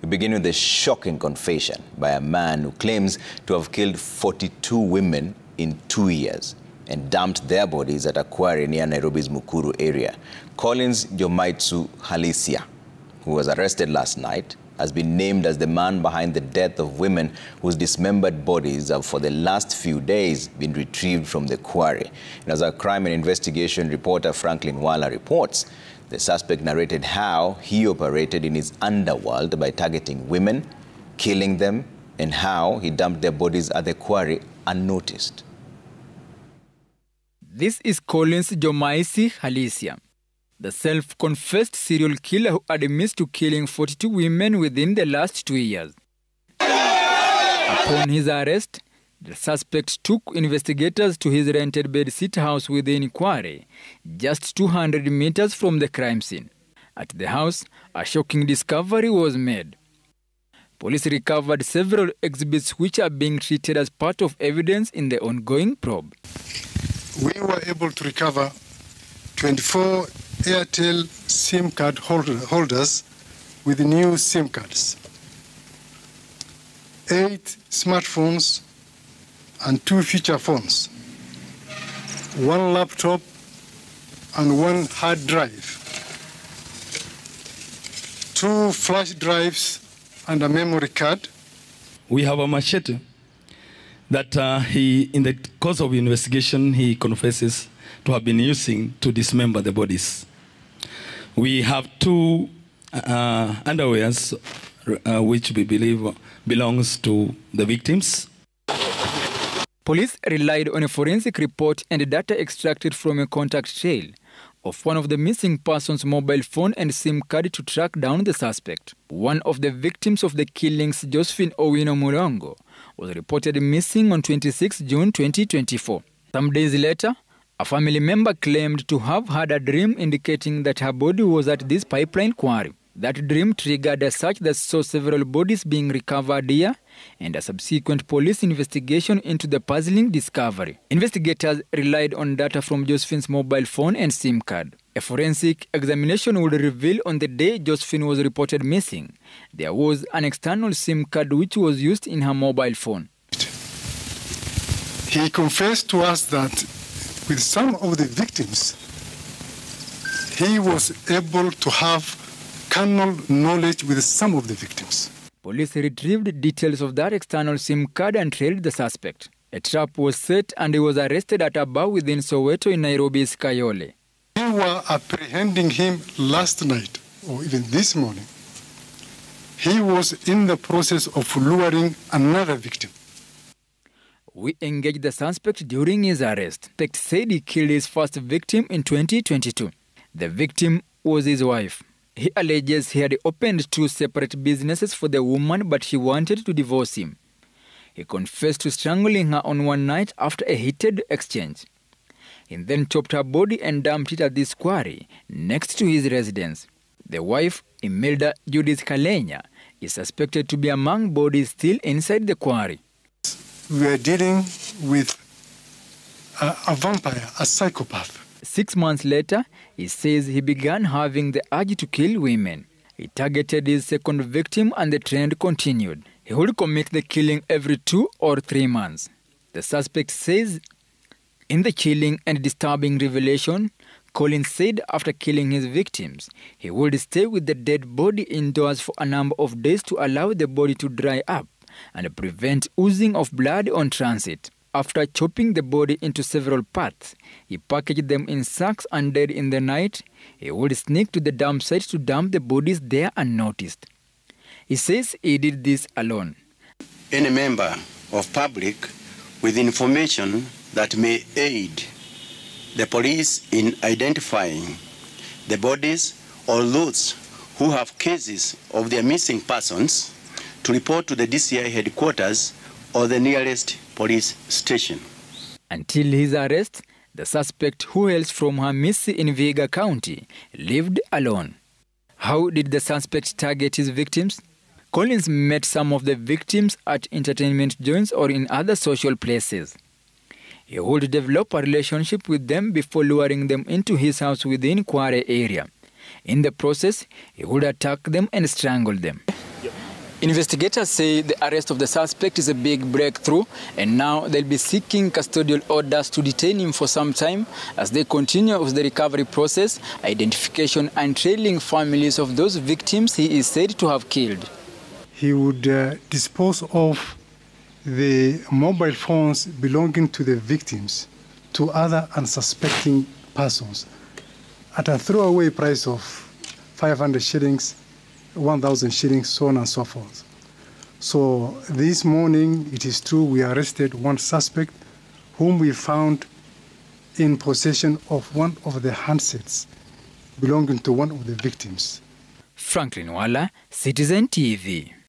We begin with a shocking confession by a man who claims to have killed 42 women in 2 years and dumped their bodies at a quarry near Nairobi's Mukuru area. Collins Jomaitsu Halisia, who was arrested last night, has been named as the man behind the death of women whose dismembered bodies have for the last few days been retrieved from the quarry. And as our crime and investigation reporter Franklin Wala reports, the suspect narrated how he operated in his underworld by targeting women, killing them, and how he dumped their bodies at the quarry unnoticed. This is Collins Jomaitsu Halisia, the self-confessed serial killer who admits to killing 42 women within the last 2 years. Upon his arrest, the suspect took investigators to his rented bedsit house within Quarry, just 200 meters from the crime scene. At the house, a shocking discovery was made. Police recovered several exhibits which are being treated as part of evidence in the ongoing probe. We were able to recover 24 Airtel SIM card holders with new SIM cards, 8 smartphones and 2 feature phones, 1 laptop and 1 hard drive, 2 flash drives and a memory card. We have a machete that in the course of investigation, he confesses to have been using to dismember the bodies. We have 2 underwears which we believe belongs to the victims. Police relied on a forensic report and data extracted from a contact trail of one of the missing person's mobile phone and SIM card to track down the suspect. One of the victims of the killings, Josephine Owino Murongo, was reported missing on 26 June 2024. Some days later, a family member claimed to have had a dream indicating that her body was at this pipeline quarry. That dream triggered a search that saw several bodies being recovered here and a subsequent police investigation into the puzzling discovery. Investigators relied on data from Josephine's mobile phone and SIM card. A forensic examination would reveal on the day Josephine was reported missing, there was an external SIM card which was used in her mobile phone. He confessed to us that with some of the victims, he was able to have carnal knowledge with some of the victims. Police retrieved details of that external SIM card and trailed the suspect. A trap was set and he was arrested at a bar within Soweto in Nairobi's Kayole. We were apprehending him last night, or even this morning. He was in the process of luring another victim. We engaged the suspect during his arrest. The suspect said he killed his first victim in 2022. The victim was his wife. He alleges he had opened 2 separate businesses for the woman, but she wanted to divorce him. He confessed to strangling her on one night after a heated exchange. He then chopped her body and dumped it at this quarry next to his residence. The wife, Imelda Judith Kalenya, is suspected to be among bodies still inside the quarry. We are dealing with a vampire, a psychopath. 6 months later, he says he began having the urge to kill women. He targeted his second victim and the trend continued. He would commit the killing every 2 or 3 months. The suspect says in the chilling and disturbing revelation, Collins said after killing his victims, he would stay with the dead body indoors for a number of days to allow the body to dry up and prevent oozing of blood on transit. After chopping the body into several parts, he packaged them in sacks and dead in the night, he would sneak to the dump site to dump the bodies there unnoticed. He says he did this alone. Any member of public with information that may aid the police in identifying the bodies or those who have cases of their missing persons to report to the DCI headquarters or the nearest police station. Until his arrest, the suspect, who hails from Hamisi in Vihiga County, lived alone. How did the suspect target his victims? Collins met some of the victims at entertainment joints or in other social places. He would develop a relationship with them before luring them into his house within Kware area. In the process, he would attack them and strangle them. Investigators say the arrest of the suspect is a big breakthrough, and now they'll be seeking custodial orders to detain him for some time as they continue with the recovery process, identification and trailing families of those victims he is said to have killed. He would dispose of the mobile phones belonging to the victims to other unsuspecting persons at a throwaway price of 500 shillings, 1,000 shillings, so on and so forth. So this morning, it is true, we arrested one suspect whom we found in possession of one of the handsets belonging to one of the victims. Franklin Wala, Citizen TV.